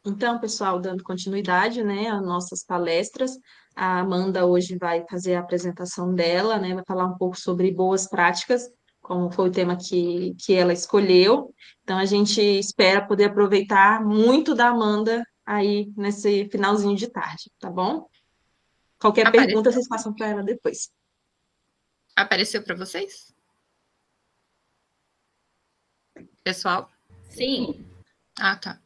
Então, pessoal, dando continuidade, né, às nossas palestras, a Amanda hoje vai fazer a apresentação dela, né, vai falar um pouco sobre boas práticas, como foi o tema que ela escolheu. Então, a gente espera poder aproveitar muito da Amanda aí nesse finalzinho de tarde, tá bom? Qualquer pergunta, Apareceu? vocês passam para ela depois. Apareceu para vocês, pessoal? Sim, Ah, tá.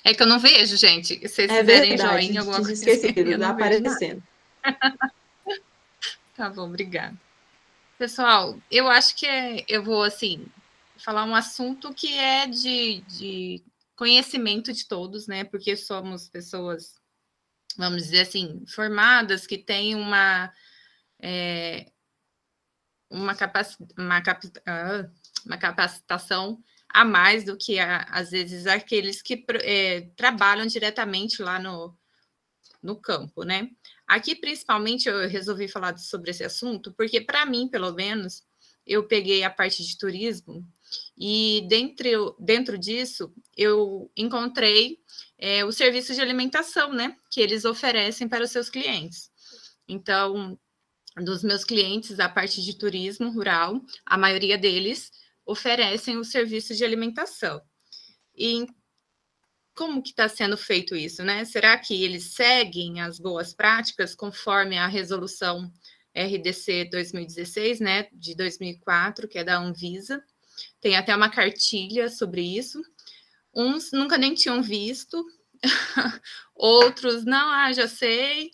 É que eu não vejo, gente. Se vocês É fizerem verdade, joinha, alguma tinha coisa assim, esquecido, eu tá não vejo nada. aparecendo. Tá bom, obrigada. Pessoal, eu acho que eu vou, assim, falar um assunto que é de conhecimento de todos, né? Porque somos pessoas, vamos dizer assim, formadas, que têm uma capacitação a mais do que, às vezes, aqueles que trabalham diretamente lá no campo, né? Aqui, principalmente, eu resolvi falar sobre esse assunto, porque, para mim, pelo menos, eu peguei a parte de turismo e dentro disso eu encontrei o serviço de alimentação, né? Que eles oferecem para os seus clientes. Então, dos meus clientes, a parte de turismo rural, a maioria deles oferecem o serviço de alimentação. E como que está sendo feito isso, né? Será que eles seguem as boas práticas conforme a resolução RDC 2016, né, de 2004, que é da Anvisa? Tem até uma cartilha sobre isso. Uns nunca nem tinham visto, outros não, já sei.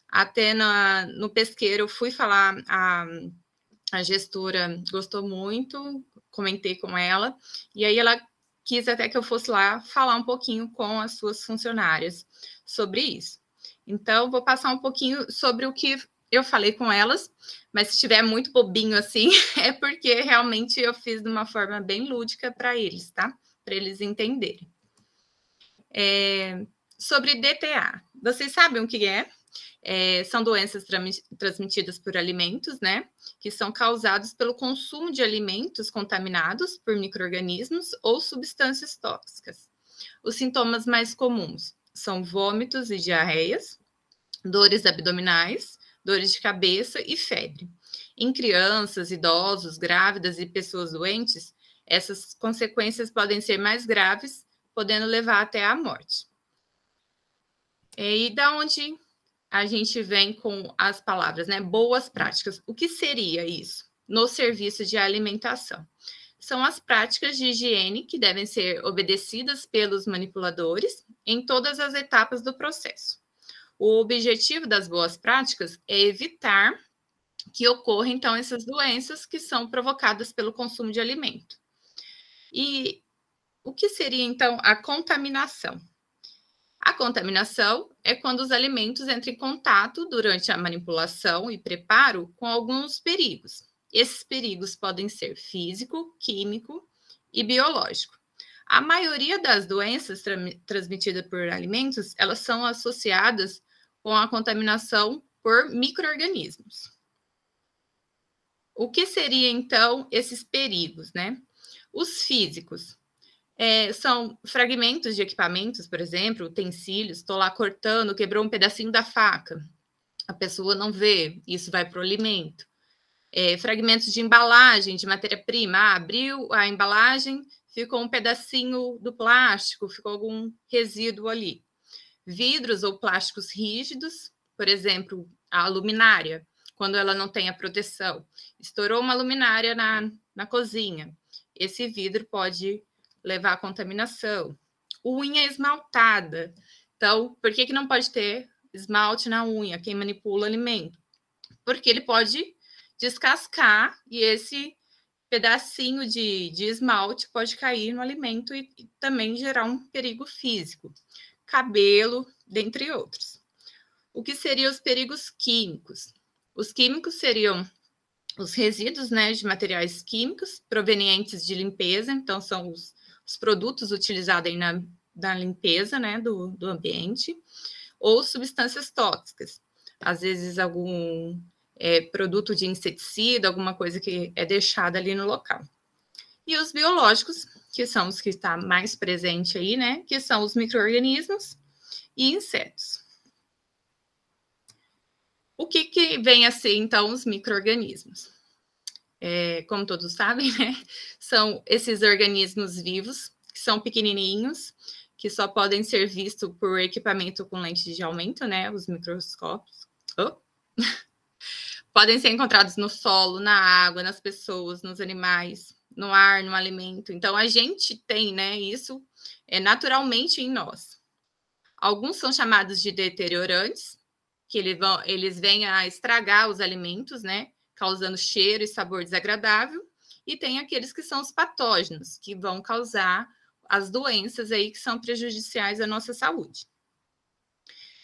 Até no pesqueiro eu fui falar, a gestora gostou muito, comentei com ela, e aí ela quis até que eu fosse lá falar um pouquinho com as suas funcionárias sobre isso. Então, vou passar um pouquinho sobre o que eu falei com elas, mas se estiver muito bobinho assim, é porque realmente eu fiz de uma forma bem lúdica para eles, tá? Para eles entenderem. Sobre DTA. Vocês sabem o que é? São doenças transmitidas por alimentos, né? Que são causados pelo consumo de alimentos contaminados por micro-organismos ou substâncias tóxicas. Os sintomas mais comuns são vômitos e diarreias, dores abdominais, dores de cabeça e febre. Em crianças, idosos, grávidas e pessoas doentes, essas consequências podem ser mais graves, podendo levar até à morte. E da onde a gente vem com as palavras, né? Boas práticas. O que seria isso? No serviço de alimentação. São as práticas de higiene que devem ser obedecidas pelos manipuladores em todas as etapas do processo. O objetivo das boas práticas é evitar que ocorram, então, essas doenças que são provocadas pelo consumo de alimento. E o que seria, então, a contaminação? A contaminação é quando os alimentos entram em contato durante a manipulação e preparo com alguns perigos. Esses perigos podem ser físico, químico e biológico. A maioria das doenças transmitidas por alimentos, elas são associadas com a contaminação por micro-organismos. O que seria, então, esses perigos, né? Os físicos. São fragmentos de equipamentos, por exemplo, utensílios, estou lá cortando, quebrou um pedacinho da faca, a pessoa não vê, isso vai para o alimento. Fragmentos de embalagem, de matéria-prima, abriu a embalagem, ficou um pedacinho do plástico, ficou algum resíduo ali. Vidros ou plásticos rígidos, por exemplo, a luminária, quando ela não tem a proteção. Estourou uma luminária na cozinha, esse vidro pode levar à contaminação. Unha esmaltada. Então, por que não pode ter esmalte na unha? Quem manipula o alimento? Porque ele pode descascar e esse pedacinho de esmalte pode cair no alimento e também gerar um perigo físico. Cabelo, dentre outros. O que seriam os perigos químicos? Os químicos seriam os resíduos, né, de materiais químicos provenientes de limpeza, então são os produtos utilizados aí na limpeza, né, do ambiente, ou substâncias tóxicas, às vezes algum produto de inseticida, alguma coisa que é deixada ali no local. E os biológicos que são os que está mais presente aí, né? Que são os micro-organismos e insetos. O que vem a ser, então, os micro-organismos? Como todos sabem, né? São esses organismos vivos, que são pequenininhos, que só podem ser vistos por equipamento com lente de aumento, né? Os microscópios. Podem ser encontrados no solo, na água, nas pessoas, nos animais, no ar, no alimento. Então, a gente tem, né, isso naturalmente em nós. Alguns são chamados de deteriorantes, que eles vêm a estragar os alimentos, né, causando cheiro e sabor desagradável. E tem aqueles que são os patógenos, que vão causar as doenças aí que são prejudiciais à nossa saúde.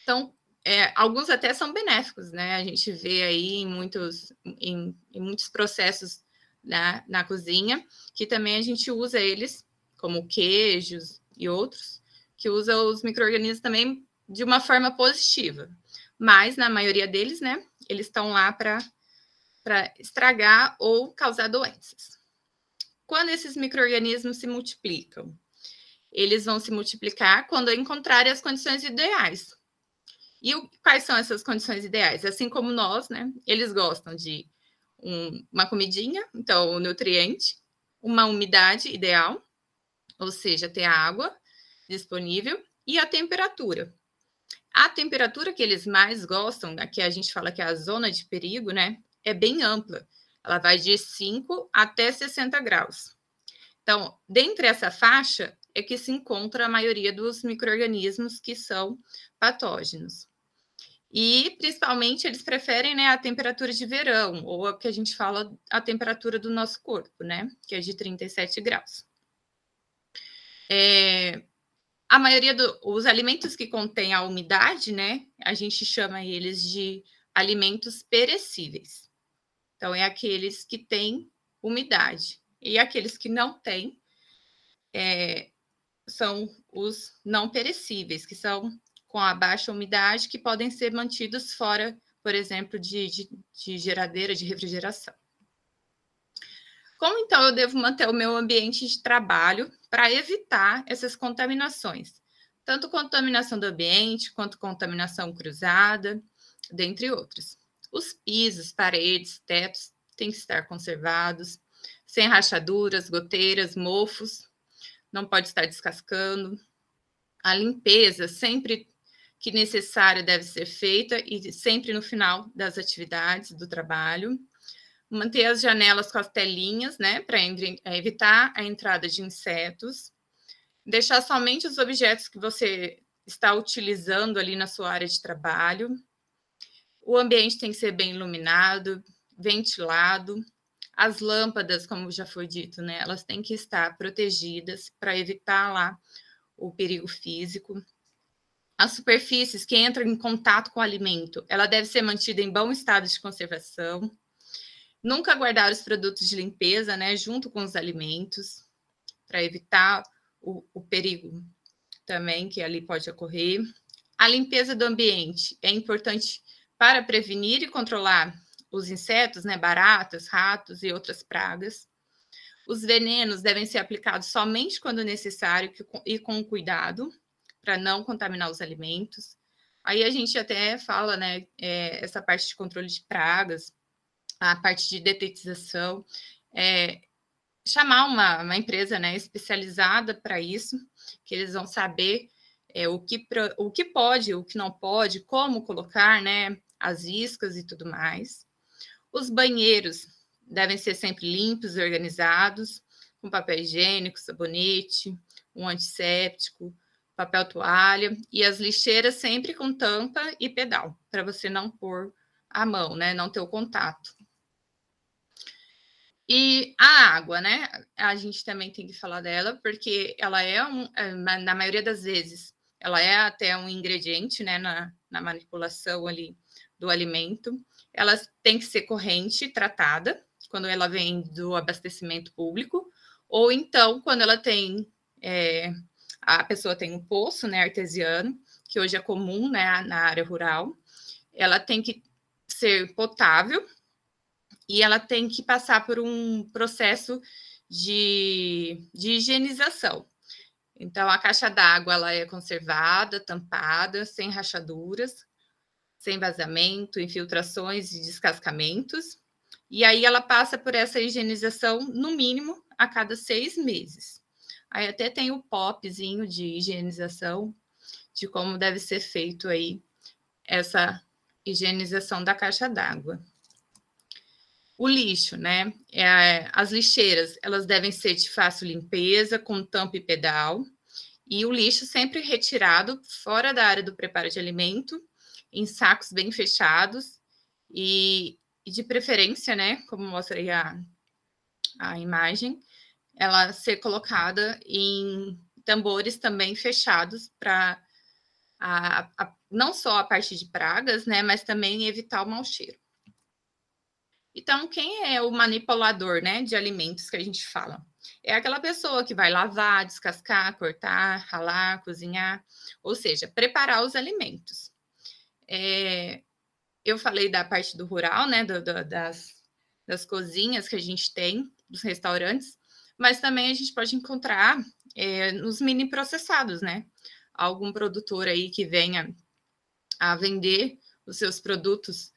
Então, alguns até são benéficos, né? A gente vê aí em muitos processos na cozinha, que também a gente usa eles, como queijos e outros, que usa os micro-organismos também de uma forma positiva. Mas, na maioria deles, né, eles estão lá para estragar ou causar doenças. Quando esses micro-organismos se multiplicam, eles vão se multiplicar quando encontrarem as condições ideais. E quais são essas condições ideais? Assim como nós, né? Eles gostam de uma comidinha, então o nutriente, uma umidade ideal, ou seja, ter água disponível, e a temperatura. A temperatura que eles mais gostam, que a gente fala que é a zona de perigo, né? É bem ampla. Ela vai de 5 até 60 graus. Então, dentre essa faixa é que se encontra a maioria dos micro-organismos que são patógenos. E, principalmente, eles preferem, né, a temperatura de verão, ou a que a gente fala a temperatura do nosso corpo, né? Que é de 37 graus. A maioria dos alimentos que contêm a umidade, né? A gente chama eles de alimentos perecíveis. Então, é aqueles que têm umidade. E aqueles que não têm são os não perecíveis, que são com a baixa umidade, que podem ser mantidos fora, por exemplo, de geladeira, de refrigeração. Como, então, eu devo manter o meu ambiente de trabalho para evitar essas contaminações? Tanto contaminação do ambiente, quanto contaminação cruzada, dentre outras. Os pisos, paredes, tetos têm que estar conservados, sem rachaduras, goteiras, mofos, não pode estar descascando. A limpeza, sempre que necessária, deve ser feita e sempre no final das atividades do trabalho. Manter as janelas com as telinhas, né, para evitar a entrada de insetos. Deixar somente os objetos que você está utilizando ali na sua área de trabalho. O ambiente tem que ser bem iluminado, ventilado. As lâmpadas, como já foi dito, né, elas têm que estar protegidas para evitar lá o perigo físico. As superfícies que entram em contato com o alimento, ela deve ser mantida em bom estado de conservação. Nunca guardar os produtos de limpeza, né, junto com os alimentos, para evitar o perigo também que ali pode ocorrer. A limpeza do ambiente é importante para prevenir e controlar os insetos, né, baratas, ratos e outras pragas. Os venenos devem ser aplicados somente quando necessário e com cuidado, para não contaminar os alimentos. Aí a gente até fala, né, essa parte de controle de pragas, a parte de detetização, chamar uma empresa, né, especializada para isso, que eles vão saber o que pode, o que não pode, como colocar, né, as iscas e tudo mais. Os banheiros devem ser sempre limpos e organizados, com papel higiênico, sabonete, um antisséptico, papel toalha, e as lixeiras sempre com tampa e pedal, para você não pôr a mão, né, não ter o contato. E a água, né? A gente também tem que falar dela, porque ela na maioria das vezes, ela é até um ingrediente, né, na manipulação ali do alimento. Ela tem que ser corrente, tratada, quando ela vem do abastecimento público, ou então quando ela tem, a pessoa tem um poço, né, artesiano, que hoje é comum, né, na área rural. Ela tem que ser potável, e ela tem que passar por um processo de higienização. Então, a caixa d'água ela é conservada, tampada, sem rachaduras, sem vazamento, infiltrações e descascamentos. E aí ela passa por essa higienização, no mínimo, a cada 6 meses. Aí até tem o popzinho de higienização, de como deve ser feito aí essa higienização da caixa d'água. O lixo, né? As lixeiras, elas devem ser de fácil limpeza, com tampa e pedal. E o lixo sempre retirado fora da área do preparo de alimento, em sacos bem fechados. E de preferência, né? Como mostra aí a imagem, ela ser colocada em tambores também fechados para não só a parte de pragas, né? Mas também evitar o mau cheiro. Então, quem é o manipulador, né, de alimentos que a gente fala? É aquela pessoa que vai lavar, descascar, cortar, ralar, cozinhar, ou seja, preparar os alimentos. Eu falei da parte do rural, né, das cozinhas que a gente tem, dos restaurantes, mas também a gente pode encontrar nos mini processados, né? Algum produtor aí que venha a vender os seus produtos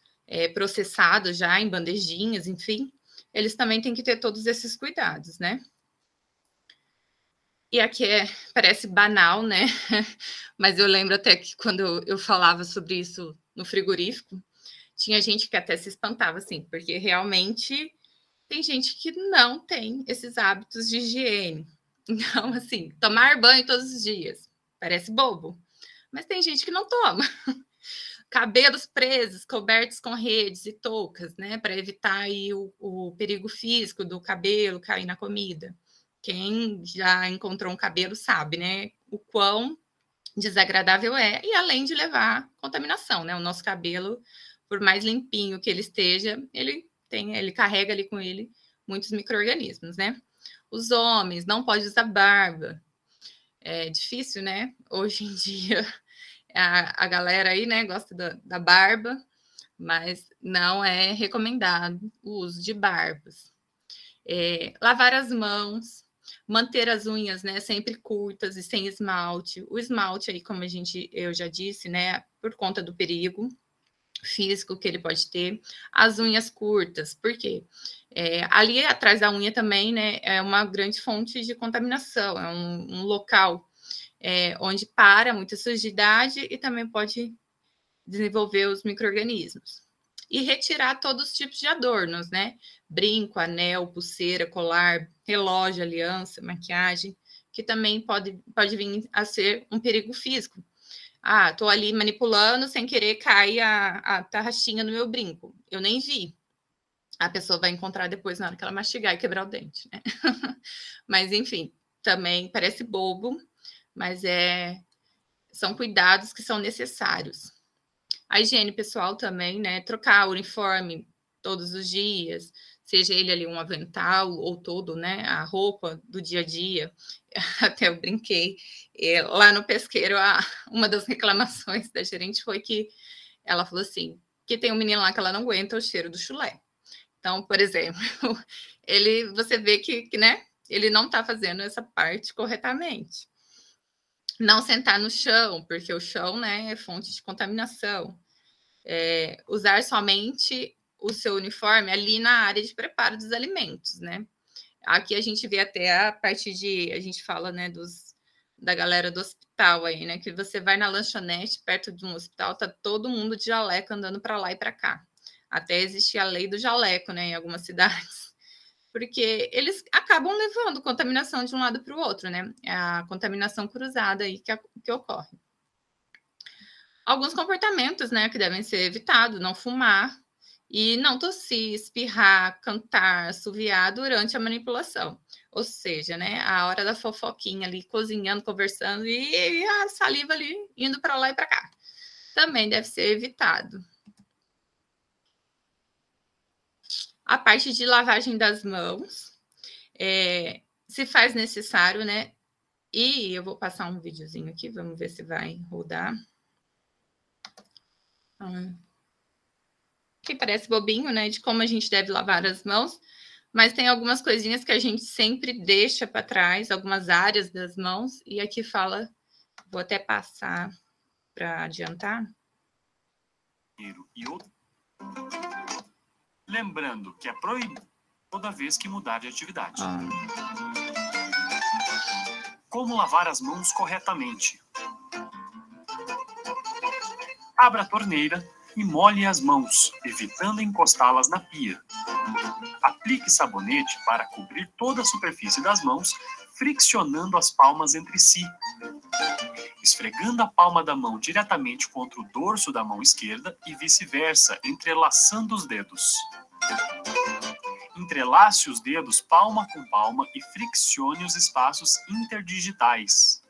processados já em bandejinhas, enfim, eles também têm que ter todos esses cuidados, né? E aqui parece banal, né? Mas eu lembro até que quando eu falava sobre isso no frigorífico, tinha gente que até se espantava, assim, porque realmente tem gente que não tem esses hábitos de higiene. Então, assim, tomar banho todos os dias, parece bobo, mas tem gente que não toma. Cabelos presos, cobertos com redes e toucas, né, para evitar aí o perigo físico do cabelo cair na comida. Quem já encontrou um cabelo sabe, né, o quão desagradável é, e além de levar contaminação, né, o nosso cabelo, por mais limpinho que ele esteja, ele carrega ali com ele muitos micro-organismos, né. Os homens não podem usar barba. É difícil, né, hoje em dia a galera aí, né, gosta da barba, mas não é recomendado o uso de barbas. Lavar as mãos, manter as unhas, né, sempre curtas e sem esmalte. O esmalte aí, como eu já disse, né, por conta do perigo físico que ele pode ter. As unhas curtas, por quê? Ali atrás da unha também, né, é uma grande fonte de contaminação, é um local onde para muita sujidade e também pode desenvolver os micro-organismos. E retirar todos os tipos de adornos, né? Brinco, anel, pulseira, colar, relógio, aliança, maquiagem, que também pode vir a ser um perigo físico. Ah, tô ali manipulando, sem querer cai a tarraxinha no meu brinco. Eu nem vi. A pessoa vai encontrar depois na hora que ela mastigar e quebrar o dente, né? Mas, enfim, também parece bobo, mas são cuidados que são necessários. A higiene pessoal também, né? Trocar o uniforme todos os dias, seja ele ali um avental ou todo, né? A roupa do dia a dia. Até eu brinquei. Lá no pesqueiro, uma das reclamações da gerente foi que ela falou assim, que tem um menino lá que ela não aguenta o cheiro do chulé. Então, por exemplo, você vê que né? Ele não está fazendo essa parte corretamente. Não sentar no chão, porque o chão, né, é fonte de contaminação. Usar somente o seu uniforme ali na área de preparo dos alimentos, né? Aqui a gente vê até a parte a gente fala, né, da galera do hospital aí, né, que você vai na lanchonete perto de um hospital, tá todo mundo de jaleco andando para lá e para cá. Até existe a lei do jaleco, né, em algumas cidades. Porque eles acabam levando contaminação de um lado para o outro, né? É a contaminação cruzada aí que ocorre. Alguns comportamentos, né, que devem ser evitados, não fumar e não tossir, espirrar, cantar, assoviar durante a manipulação. Ou seja, né, a hora da fofoquinha ali, cozinhando, conversando e a saliva ali indo para lá e para cá. Também deve ser evitado. A parte de lavagem das mãos, se faz necessário, né? E eu vou passar um videozinho aqui, vamos ver se vai rodar. Que parece bobinho, né? De como a gente deve lavar as mãos, mas tem algumas coisinhas que a gente sempre deixa para trás, algumas áreas das mãos, e aqui fala, vou até passar para adiantar. E outro. Lembrando que é proibido toda vez que mudar de atividade. Como lavar as mãos corretamente? Abra a torneira e molhe as mãos, evitando encostá-las na pia. Aplique sabonete para cobrir toda a superfície das mãos, friccionando as palmas entre si. Esfregando a palma da mão diretamente contra o dorso da mão esquerda e vice-versa, entrelaçando os dedos. Entrelace os dedos palma com palma e friccione os espaços interdigitais.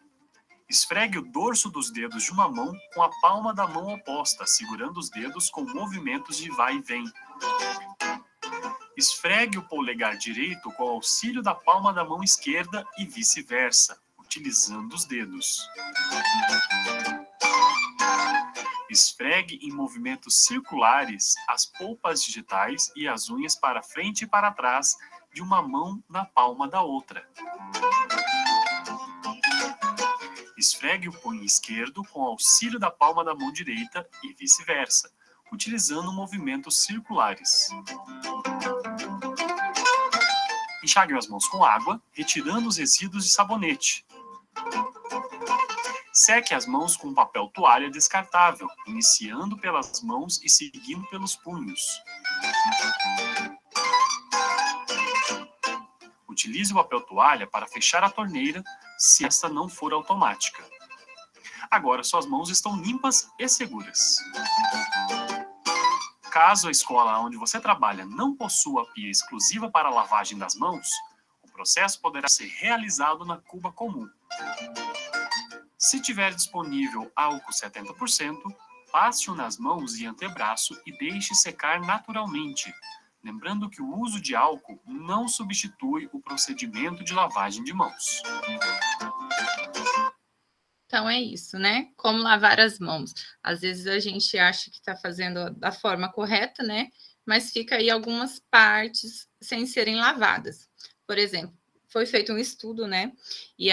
Esfregue o dorso dos dedos de uma mão com a palma da mão oposta, segurando os dedos com movimentos de vai e vem. Esfregue o polegar direito com o auxílio da palma da mão esquerda e vice-versa, utilizando os dedos. Esfregue em movimentos circulares as polpas digitais e as unhas para frente e para trás de uma mão na palma da outra. Esfregue o punho esquerdo com o auxílio da palma da mão direita e vice-versa, utilizando movimentos circulares. Enxague as mãos com água, retirando os resíduos de sabonete. Seque as mãos com papel toalha descartável, iniciando pelas mãos e seguindo pelos punhos. Utilize o papel toalha para fechar a torneira, se esta não for automática. Agora suas mãos estão limpas e seguras. Caso a escola onde você trabalha não possua pia exclusiva para a lavagem das mãos, o processo poderá ser realizado na cuba comum. Se tiver disponível álcool 70%, passe-o nas mãos e antebraço e deixe secar naturalmente, lembrando que o uso de álcool não substitui o procedimento de lavagem de mãos. Então é isso, né? Como lavar as mãos. Às vezes a gente acha que está fazendo da forma correta, né? Mas fica aí algumas partes sem serem lavadas. Por exemplo, foi feito um estudo, né? E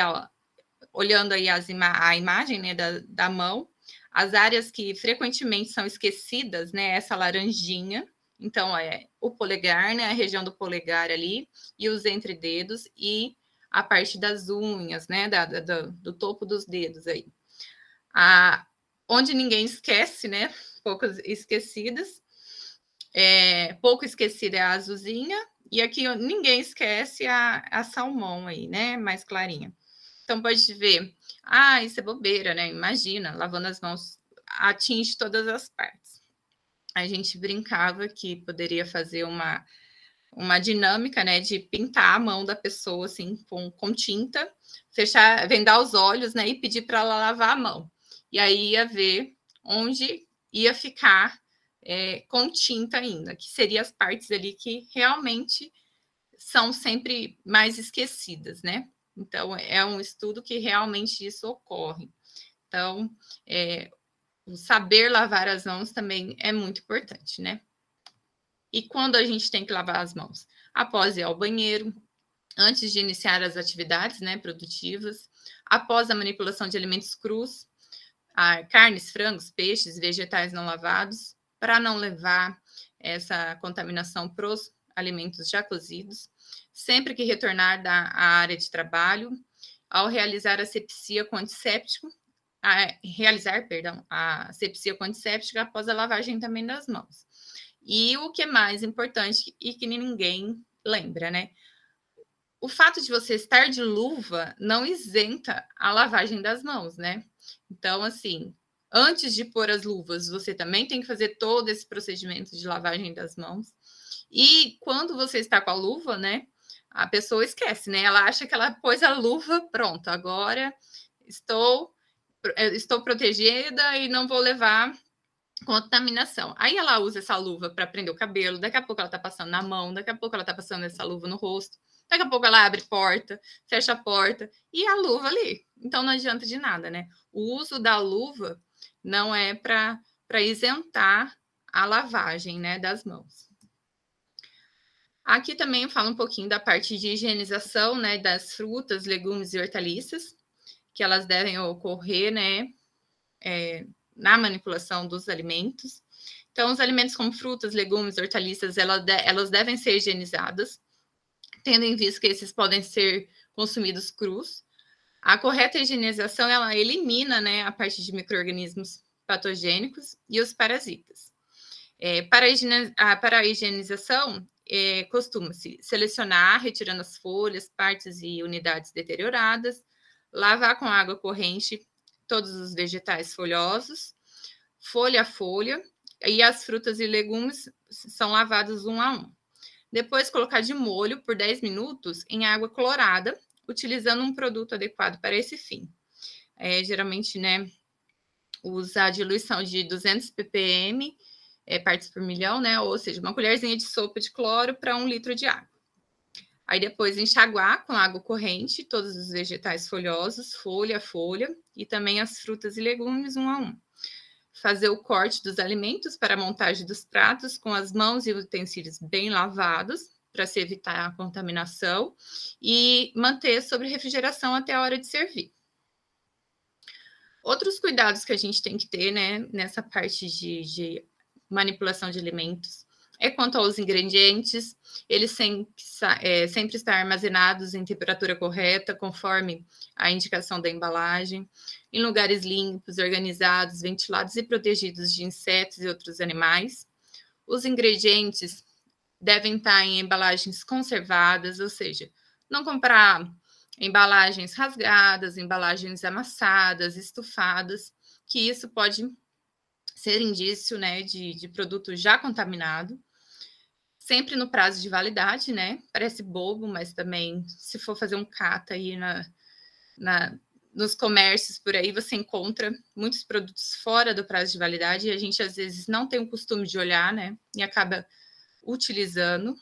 olhando aí a imagem, né, da mão, as áreas que frequentemente são esquecidas, né? Essa laranjinha. Então, é o polegar, né? A região do polegar ali, e os entrededos, e a parte das unhas, né? Do topo dos dedos aí. Onde ninguém esquece, né? Poucas esquecidas. Pouco esquecida é a azulzinha, e aqui ninguém esquece a salmão aí, né? Mais clarinha. Então, pode ver, isso é bobeira, né? Imagina, lavando as mãos, atinge todas as partes. A gente brincava que poderia fazer uma dinâmica, né, de pintar a mão da pessoa, assim, com tinta, vendar os olhos, né, e pedir para ela lavar a mão. E aí ia ver onde ia ficar com tinta ainda, que seriam as partes ali que realmente são sempre mais esquecidas, né? Então, é um estudo que realmente isso ocorre. Então, o saber lavar as mãos também é muito importante, né? E quando a gente tem que lavar as mãos? Após ir ao banheiro, antes de iniciar as atividades, né, produtivas, após a manipulação de alimentos crus, carnes, frangos, peixes, vegetais não lavados, para não levar essa contaminação para os alimentos já cozidos, sempre que retornar da área de trabalho, ao realizar a asepsia com antisséptico, a asepsia com antisséptico após a lavagem também das mãos. E o que é mais importante e que ninguém lembra, né? O fato de você estar de luva não isenta a lavagem das mãos, né? Então, assim, antes de pôr as luvas, você também tem que fazer todo esse procedimento de lavagem das mãos. E quando você está com a luva, né? A pessoa esquece, né? Ela acha que ela pôs a luva, pronto, agora estou protegida e não vou levar contaminação. Aí ela usa essa luva para prender o cabelo, daqui a pouco ela tá passando na mão, daqui a pouco ela tá passando essa luva no rosto, daqui a pouco ela abre porta, fecha a porta e a luva ali. Então não adianta de nada, né? O uso da luva não é para isentar a lavagem, né, das mãos. Aqui também fala um pouquinho da parte de higienização, né, das frutas, legumes e hortaliças, que elas devem ocorrer, né, na manipulação dos alimentos. Então, os alimentos como frutas, legumes, hortaliças, elas devem ser higienizadas, tendo em vista que esses podem ser consumidos crus. A correta higienização, ela elimina, né, a parte de micro-organismos patogênicos e os parasitas. Para a higienização, costuma-se selecionar, retirando as folhas, partes e unidades deterioradas, lavar com água corrente todos os vegetais folhosos, folha a folha, e as frutas e legumes são lavados um a um. Depois, colocar de molho por 10 minutos em água clorada, utilizando um produto adequado para esse fim. Geralmente, né, usa a diluição de 200 ppm, partes por milhão, né, ou seja, uma colherzinha de sopa de cloro para 1 litro de água. Aí depois enxaguar com água corrente todos os vegetais folhosos, folha a folha, e também as frutas e legumes um a um. Fazer o corte dos alimentos para a montagem dos pratos com as mãos e utensílios bem lavados, para se evitar a contaminação, e manter sob refrigeração até a hora de servir. Outros cuidados que a gente tem que ter, né, nessa parte de manipulação de alimentos quanto aos ingredientes, eles sempre estar armazenados em temperatura correta, conforme a indicação da embalagem, em lugares limpos, organizados, ventilados e protegidos de insetos e outros animais. Os ingredientes devem estar em embalagens conservadas, ou seja, não comprar embalagens rasgadas, embalagens amassadas, estufadas, que isso pode ser indício, né, de produto já contaminado. Sempre no prazo de validade, né? Parece bobo, mas também, se for fazer um cata aí nos comércios por aí, você encontra muitos produtos fora do prazo de validade e a gente, às vezes, não tem o costume de olhar, né? E acaba utilizando.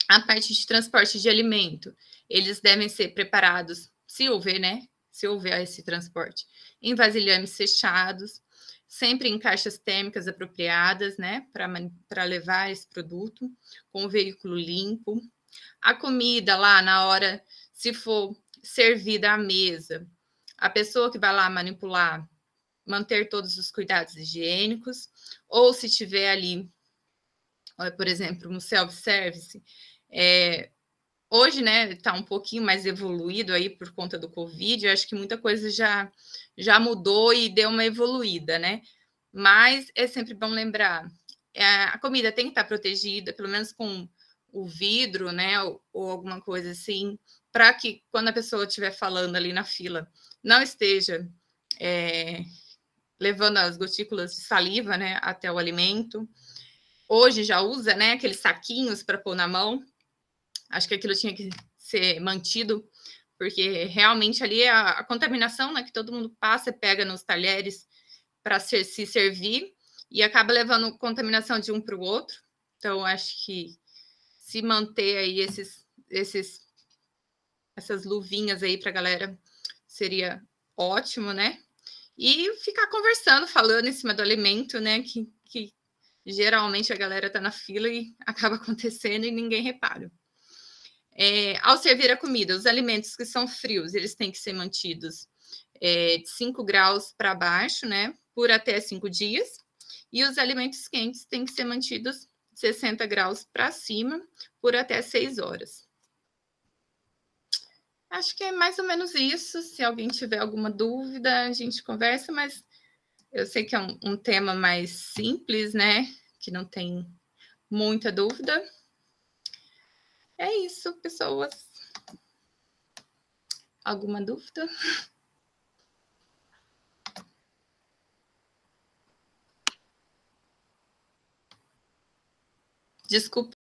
A parte de transporte de alimento, eles devem ser preparados, se houver, né? Se houver esse transporte, em vasilhames fechados, sempre em caixas térmicas apropriadas, né, para levar esse produto, com o veículo limpo. A comida lá na hora, se for servida à mesa, a pessoa que vai lá manipular, manter todos os cuidados higiênicos, ou se tiver ali, por exemplo, no self-service, hoje, né, está um pouquinho mais evoluído aí por conta do Covid, eu acho que muita coisa já mudou e deu uma evoluída, né? Mas é sempre bom lembrar, a comida tem que estar protegida, pelo menos com o vidro, né, ou alguma coisa assim, para que quando a pessoa estiver falando ali na fila, não esteja levando as gotículas de saliva, né, até o alimento. Hoje já usa, né, aqueles saquinhos para pôr na mão. Acho que aquilo tinha que ser mantido, porque realmente ali a contaminação, né, que todo mundo passa, pega nos talheres para se servir e acaba levando contaminação de um para o outro. Então, acho que se manter aí essas luvinhas aí para a galera seria ótimo, né? E ficar conversando, falando em cima do alimento, né? Que geralmente a galera tá na fila e acaba acontecendo e ninguém repara. Ao servir a comida, os alimentos que são frios, eles têm que ser mantidos de 5 graus para baixo, né? Por até 5 dias. E os alimentos quentes têm que ser mantidos 60 graus para cima por até 6 horas. Acho que é mais ou menos isso. Se alguém tiver alguma dúvida, a gente conversa, mas eu sei que é um tema mais simples, né? Que não tem muita dúvida. É isso, pessoas. Alguma dúvida? Desculpa.